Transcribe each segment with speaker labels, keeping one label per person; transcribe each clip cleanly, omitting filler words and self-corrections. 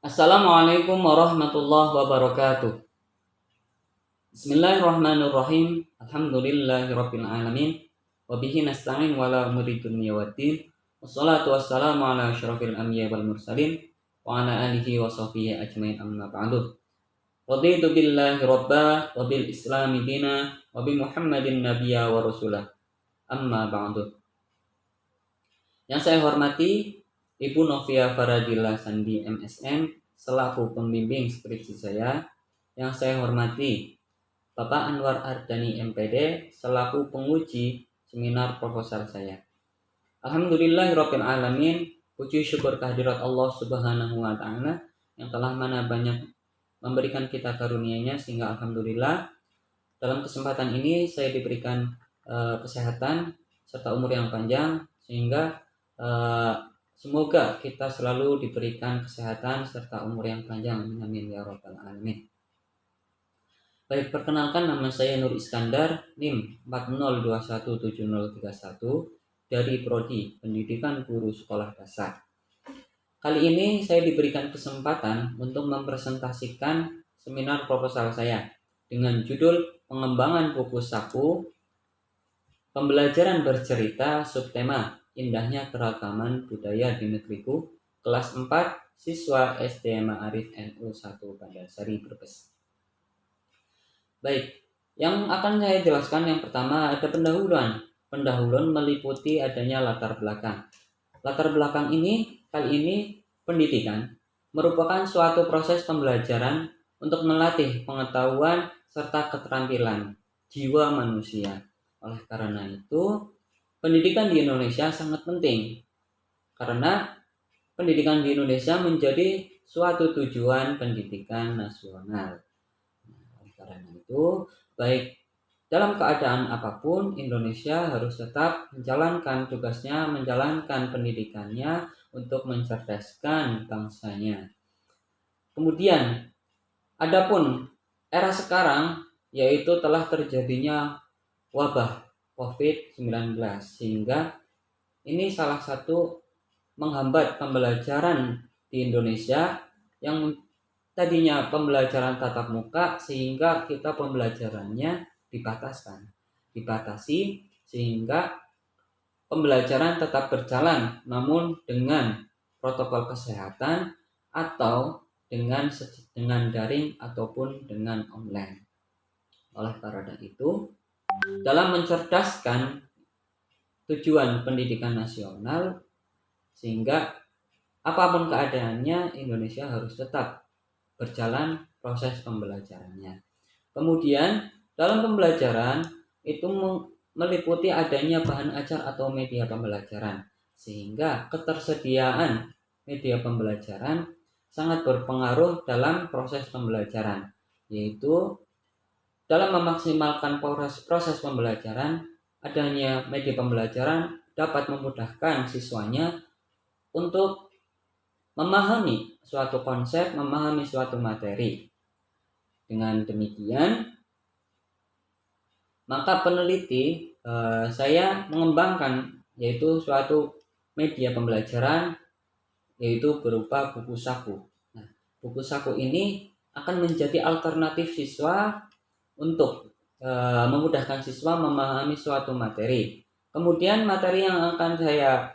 Speaker 1: Assalamualaikum warahmatullahi wabarakatuh. Bismillahirrahmanirrahim. Alhamdulillahirabbil alamin. Wa bihi nasta'in wala umuri dunya waddin. Wassalatu wassalamu ala asyrafil anbiya'i wal mursalin wa ala alihi wa sahbihi ajmain amma ba'du. Raditu billahi rabba wa bil islami dina wa bi Muhammadin nabiyya wa rasulah. Amma ba'du. Yang saya hormati Ibu Novia Faradila Sandi MSN selaku pembimbing skripsi saya. Yang saya hormati Bapak Anwar Ardani MPD selaku penguji seminar proposal saya. Alhamdulillahirabbil alamin, puji syukur kehadirat Allah Subhanahu wa taala yang telah mana banyak memberikan kita karunia-Nya sehingga alhamdulillah dalam kesempatan ini saya diberikan kesehatan serta umur yang panjang sehingga semoga kita selalu diberikan kesehatan serta umur yang panjang. Amin ya rabbal alamin. Baik, perkenalkan nama saya Nur Iskandar, NIM 40217031 dari Prodi Pendidikan Guru Sekolah Dasar. Kali ini saya diberikan kesempatan untuk mempresentasikan seminar proposal saya dengan judul Pengembangan Buku Saku, Pembelajaran Bercerita, subtema Indahnya Keragaman Budaya di Negeriku, kelas 4, siswa SD Ma'arif NU 1 Bandarsari Brebes. Baik, yang akan saya jelaskan yang pertama ada pendahuluan. Pendahuluan meliputi adanya latar belakang. Latar belakang ini kali ini pendidikan merupakan suatu proses pembelajaran untuk melatih pengetahuan serta keterampilan jiwa manusia. Oleh karena itu, pendidikan di Indonesia sangat penting karena pendidikan di Indonesia menjadi suatu tujuan pendidikan nasional. Oleh karena itu, baik dalam keadaan apapun, Indonesia harus tetap menjalankan tugasnya, menjalankan pendidikannya untuk mencerdaskan bangsanya. Kemudian, adapun era sekarang yaitu telah terjadinya wabah COVID-19 sehingga ini salah satu menghambat pembelajaran di Indonesia yang tadinya pembelajaran tatap muka sehingga kita pembelajarannya dibatasi sehingga pembelajaran tetap berjalan namun dengan protokol kesehatan atau dengan daring ataupun dengan online. Oleh karena itu, dalam mencerdaskan tujuan pendidikan nasional sehingga apapun keadaannya Indonesia harus tetap berjalan proses pembelajarannya. Kemudian dalam pembelajaran itu meliputi adanya bahan ajar atau media pembelajaran sehingga ketersediaan media pembelajaran sangat berpengaruh dalam proses pembelajaran, yaitu dalam memaksimalkan proses pembelajaran, adanya media pembelajaran dapat memudahkan siswanya untuk memahami suatu konsep, memahami suatu materi. Dengan demikian, maka peneliti saya mengembangkan yaitu suatu media pembelajaran yaitu berupa buku saku. Nah, buku saku ini akan menjadi alternatif siswa untuk memudahkan siswa memahami suatu materi. Kemudian materi yang akan saya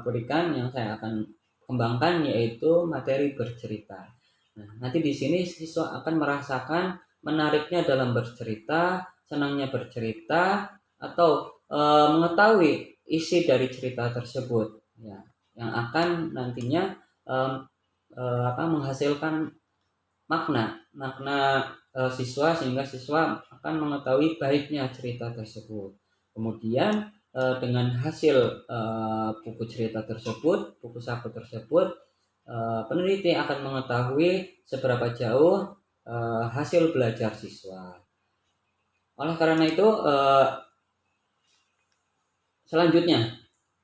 Speaker 1: berikan, yang saya akan kembangkan yaitu materi bercerita. Nah, nanti di sini siswa akan merasakan menariknya dalam bercerita, senangnya bercerita, atau mengetahui isi dari cerita tersebut, ya, yang akan nantinya menghasilkan makna siswa sehingga siswa akan mengetahui baiknya cerita tersebut. Kemudian dengan hasil buku cerita tersebut, buku saku tersebut, peneliti akan mengetahui seberapa jauh hasil belajar siswa. Oleh karena itu, selanjutnya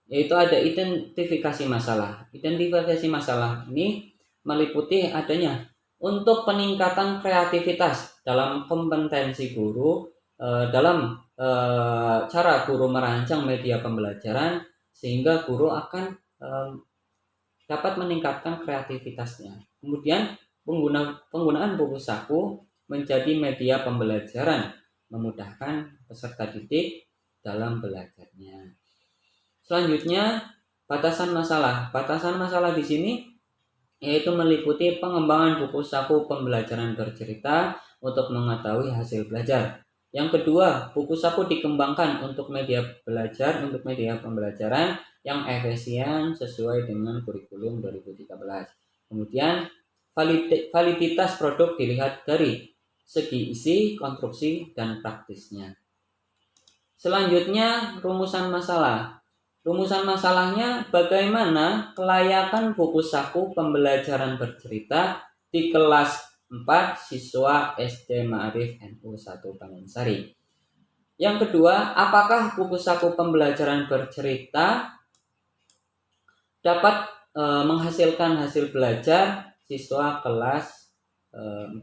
Speaker 1: yaitu ada identifikasi masalah. Identifikasi masalah ini meliputi adanya untuk peningkatan kreativitas dalam kompetensi guru dalam cara guru merancang media pembelajaran sehingga guru akan dapat meningkatkan kreativitasnya. Kemudian penggunaan buku saku menjadi media pembelajaran, memudahkan peserta didik dalam belajarnya. Selanjutnya, batasan masalah. Batasan masalah di sini yaitu meliputi pengembangan buku saku pembelajaran bercerita untuk mengetahui hasil belajar. Yang kedua, buku saku dikembangkan untuk media belajar, untuk media pembelajaran yang efisien sesuai dengan kurikulum 2013. Kemudian, validitas produk dilihat dari segi isi, konstruksi, dan praktisnya. Selanjutnya, rumusan masalah. Rumusan masalahnya bagaimana kelayakan buku saku pembelajaran bercerita di kelas 4 siswa SD Ma'arif NU 1 Panansari. Yang kedua, apakah buku saku pembelajaran bercerita dapat menghasilkan hasil belajar siswa kelas 4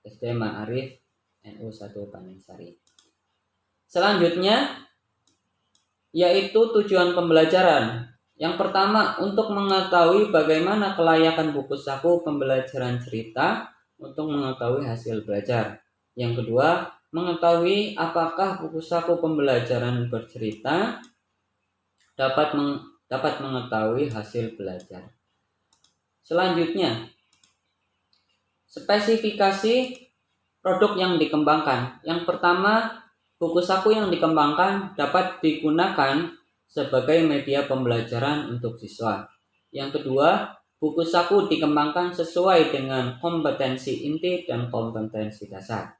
Speaker 1: SD Ma'arif NU 1 Panansari. Selanjutnya, yaitu tujuan pembelajaran. Yang pertama, untuk mengetahui bagaimana kelayakan buku saku pembelajaran cerita untuk mengetahui hasil belajar. Yang kedua, mengetahui apakah buku saku pembelajaran bercerita dapat mengetahui hasil belajar. Selanjutnya, spesifikasi produk yang dikembangkan. Yang pertama, buku saku yang dikembangkan dapat digunakan sebagai media pembelajaran untuk siswa. Yang kedua, buku saku dikembangkan sesuai dengan kompetensi inti dan kompetensi dasar.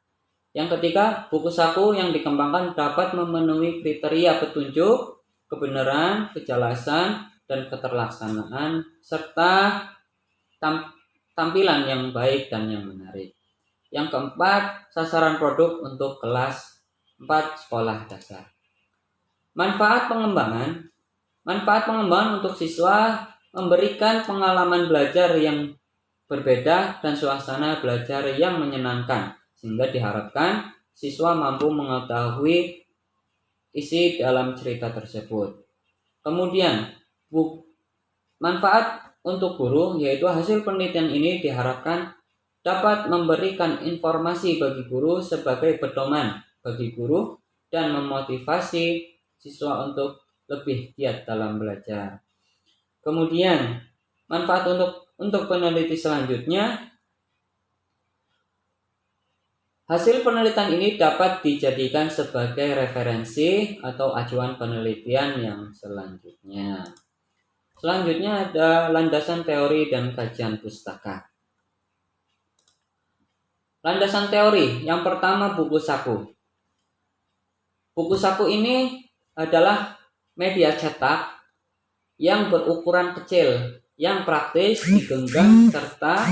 Speaker 1: Yang ketiga, buku saku yang dikembangkan dapat memenuhi kriteria petunjuk, kebenaran, kejelasan, dan keterlaksanaan, serta tampilan yang baik dan yang menarik. Yang keempat, sasaran produk untuk kelas 4 sekolah dasar. Manfaat pengembangan untuk siswa memberikan pengalaman belajar yang berbeda dan suasana belajar yang menyenangkan, sehingga diharapkan siswa mampu mengetahui isi dalam cerita tersebut. Kemudian, manfaat untuk guru, yaitu hasil penelitian ini diharapkan dapat memberikan informasi bagi guru sebagai pedoman bagi guru dan memotivasi siswa untuk lebih giat dalam belajar. Kemudian, manfaat untuk peneliti selanjutnya, hasil penelitian ini dapat dijadikan sebagai referensi atau acuan penelitian yang selanjutnya. Selanjutnya ada landasan teori dan kajian pustaka. Landasan teori, yang pertama buku saku. Buku saku ini adalah media cetak yang berukuran kecil, yang praktis, digenggam, serta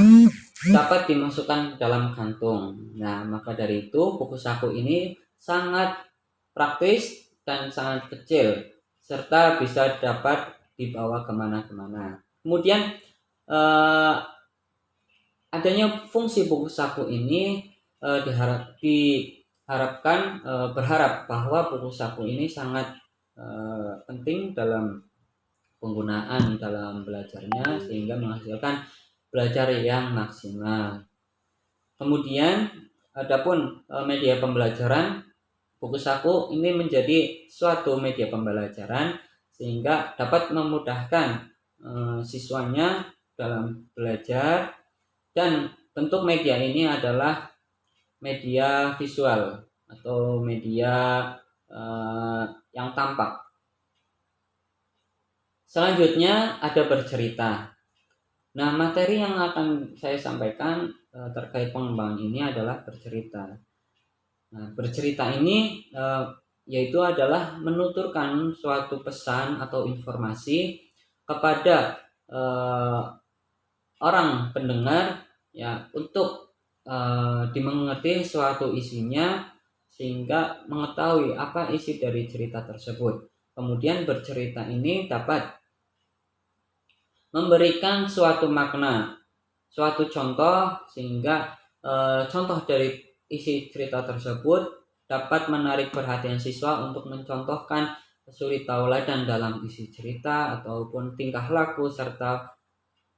Speaker 1: dapat dimasukkan dalam kantung. Nah, maka dari itu buku saku ini sangat praktis dan sangat kecil, serta bisa dapat dibawa kemana-kemana. Kemudian adanya fungsi buku saku ini berharap bahwa buku saku ini sangat penting dalam penggunaan dalam belajarnya, sehingga menghasilkan belajar yang maksimal. Kemudian adapun media pembelajaran, buku saku ini menjadi suatu media pembelajaran sehingga dapat memudahkan siswanya dalam belajar, dan bentuk media ini adalah media visual atau media yang tampak. Selanjutnya ada bercerita. Nah, materi yang akan saya sampaikan terkait pengembangan ini adalah bercerita. Nah, bercerita ini yaitu adalah menuturkan suatu pesan atau informasi kepada orang pendengar, ya, untuk dimengerti suatu isinya sehingga mengetahui apa isi dari cerita tersebut. Kemudian bercerita ini dapat memberikan suatu makna, suatu contoh, sehingga contoh dari isi cerita tersebut dapat menarik perhatian siswa untuk mencontohkan suri tauladan dalam isi cerita ataupun tingkah laku serta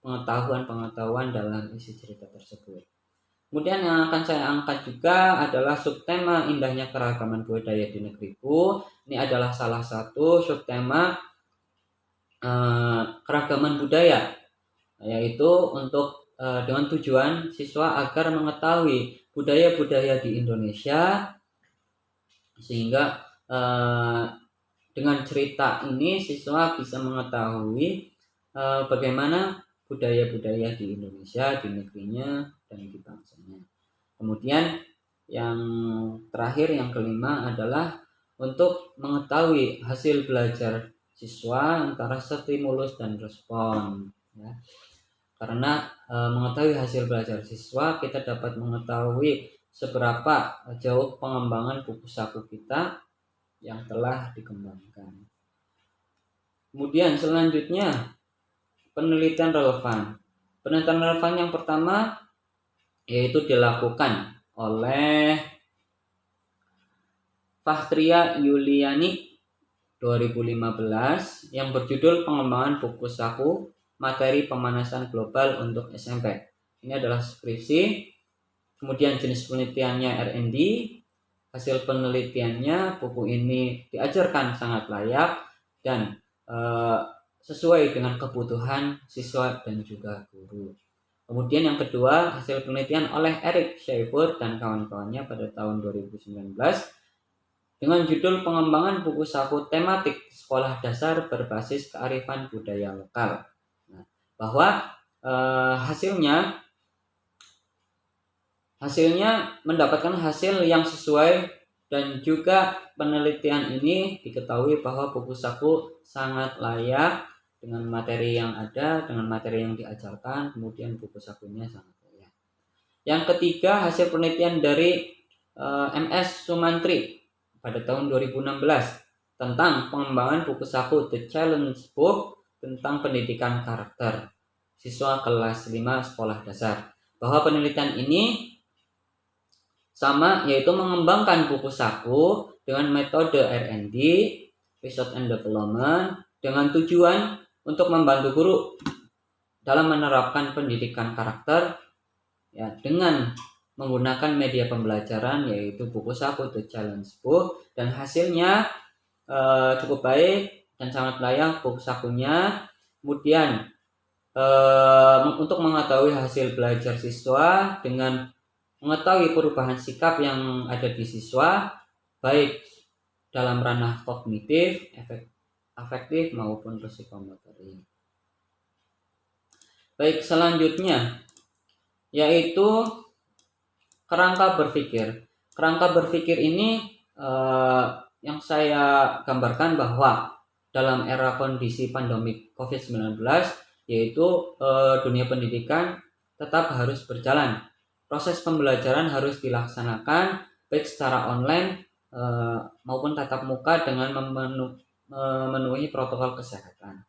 Speaker 1: pengetahuan-pengetahuan dalam isi cerita tersebut. Kemudian yang akan saya angkat juga adalah subtema indahnya keragaman budaya di negeriku. Ini adalah salah satu subtema keragaman budaya, yaitu untuk dengan tujuan siswa agar mengetahui budaya-budaya di Indonesia, sehingga dengan cerita ini siswa bisa mengetahui bagaimana budaya-budaya di Indonesia, di negerinya, dan di bangsanya. Kemudian yang terakhir, yang kelima adalah untuk mengetahui hasil belajar siswa antara stimulus dan respon, ya. Karena mengetahui hasil belajar siswa, kita dapat mengetahui seberapa jauh pengembangan buku saku kita yang telah dikembangkan. Kemudian selanjutnya penelitian relevan. Penelitian relevan yang pertama yaitu dilakukan oleh Fahtria Yuliani 2015 yang berjudul pengembangan buku saku materi pemanasan global untuk SMP. Ini adalah skripsi. Kemudian jenis penelitiannya R&D. Hasil penelitiannya, buku ini diajarkan sangat layak dan sesuai dengan kebutuhan siswa dan juga guru. Kemudian yang kedua, hasil penelitian oleh Eric Schaefer dan kawan-kawannya pada tahun 2019 dengan judul pengembangan buku saku tematik sekolah dasar berbasis kearifan budaya lokal. Nah, bahwa hasilnya mendapatkan hasil yang sesuai, dan juga penelitian ini diketahui bahwa buku saku sangat layak dengan materi yang ada, dengan materi yang diajarkan, kemudian buku sakunya sangat layak. Yang ketiga, hasil penelitian dari MS Sumantri pada tahun 2016 tentang pengembangan buku saku The Challenge Book tentang pendidikan karakter siswa kelas 5 sekolah dasar. Bahwa penelitian ini sama, yaitu mengembangkan buku saku dengan metode R&D, Research and Development, dengan tujuan untuk membantu guru dalam menerapkan pendidikan karakter, ya, dengan menggunakan media pembelajaran yaitu buku saku The Challenge Book, dan hasilnya cukup baik dan sangat layak buku sakunya. Kemudian untuk mengetahui hasil belajar siswa dengan mengetahui perubahan sikap yang ada di siswa, baik dalam ranah kognitif, afektif maupun psikomotorik. Baik, selanjutnya yaitu kerangka berpikir. Kerangka berpikir ini yang saya gambarkan bahwa dalam era kondisi pandemi COVID-19, yaitu dunia pendidikan tetap harus berjalan. Proses pembelajaran harus dilaksanakan baik secara online maupun tatap muka dengan memenuhi protokol kesehatan.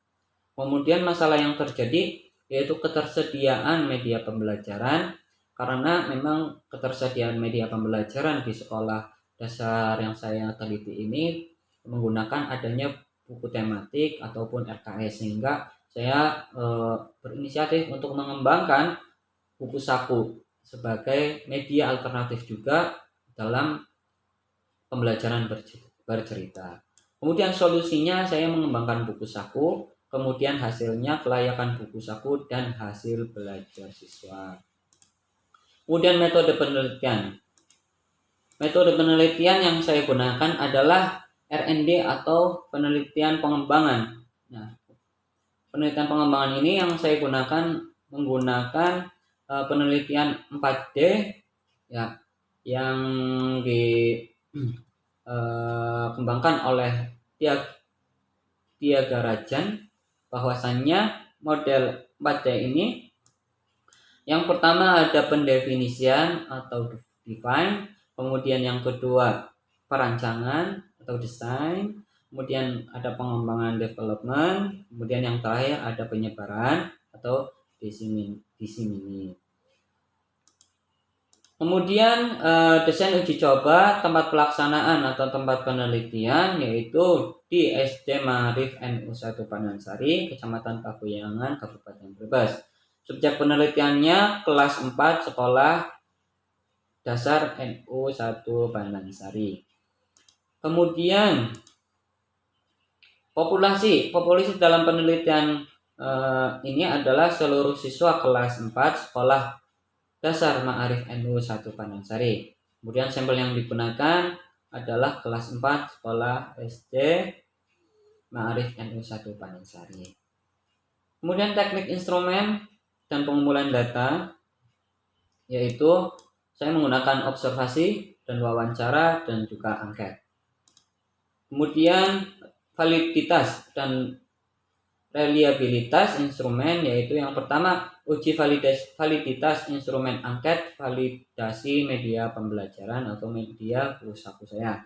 Speaker 1: Kemudian masalah yang terjadi yaitu ketersediaan media pembelajaran, karena memang ketersediaan media pembelajaran di sekolah dasar yang saya teliti ini menggunakan adanya buku tematik ataupun RKS, sehingga saya berinisiatif untuk mengembangkan buku saku sebagai media alternatif juga dalam pembelajaran bercerita. Kemudian solusinya saya mengembangkan buku saku, kemudian hasilnya kelayakan buku saku dan hasil belajar siswa. Kemudian metode penelitian. Metode penelitian yang saya gunakan adalah R&D atau penelitian pengembangan. Nah, penelitian pengembangan ini yang saya gunakan menggunakan penelitian 4D, ya, yang dikembangkan oleh Tyagarajan. Bahwasannya model 4D ini yang pertama ada pendefinisian atau define, kemudian yang kedua perancangan atau desain, kemudian ada pengembangan development, kemudian yang terakhir ada penyebaran atau disseminate. Kemudian desain uji coba tempat pelaksanaan atau tempat penelitian yaitu di SD Ma'arif NU1 Panansari, Kecamatan Pakuyangan, Kabupaten Brebes. Subjek penelitiannya kelas 4 Sekolah Dasar NU1 Panansari. Kemudian populasi dalam penelitian ini adalah seluruh siswa kelas 4 Sekolah Dasar Ma'arif NU1 Panansari. Kemudian sampel yang digunakan adalah kelas 4 Sekolah SD Ma'arif NU1 Panansari. Kemudian teknik instrumen dan pengumpulan data yaitu saya menggunakan observasi dan wawancara dan juga angket. Kemudian validitas dan reliabilitas instrumen yaitu yang pertama uji validitas instrumen angket, validasi media pembelajaran atau media usaha saya.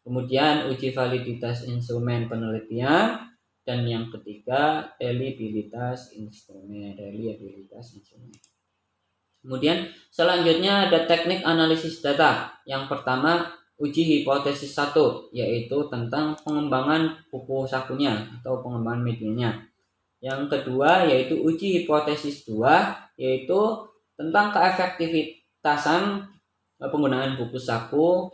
Speaker 1: Kemudian uji validitas instrumen penelitian dan yang ketiga reliabilitas instrumen. Kemudian selanjutnya ada teknik analisis data. Yang pertama uji hipotesis 1 yaitu tentang pengembangan buku sakunya atau pengembangan medianya. Yang kedua yaitu uji hipotesis 2 yaitu tentang keefektivitasan penggunaan buku saku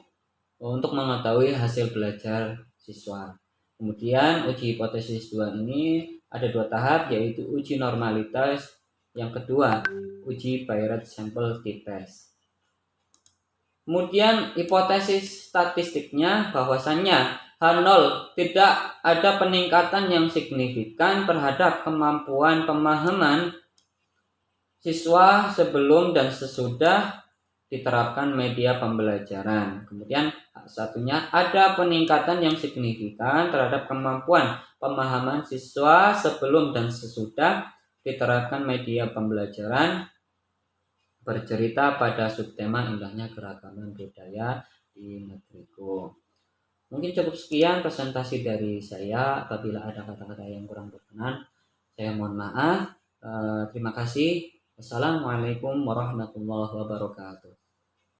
Speaker 1: untuk mengetahui hasil belajar siswa. Kemudian uji hipotesis 2 ini ada 2 tahap yaitu uji normalitas, yang kedua uji Bayard Sample T-Test. Kemudian hipotesis statistiknya bahwasannya H0 tidak ada peningkatan yang signifikan terhadap kemampuan pemahaman siswa sebelum dan sesudah diterapkan media pembelajaran. Kemudian satunya ada peningkatan yang signifikan terhadap kemampuan pemahaman siswa sebelum dan sesudah diterapkan media pembelajaran, bercerita pada subtema indahnya keragaman budaya di negeriku. Mungkin cukup sekian presentasi dari saya. Apabila ada kata-kata yang kurang berkenan, saya mohon maaf. Terima kasih. Wassalamualaikum warahmatullahi wabarakatuh.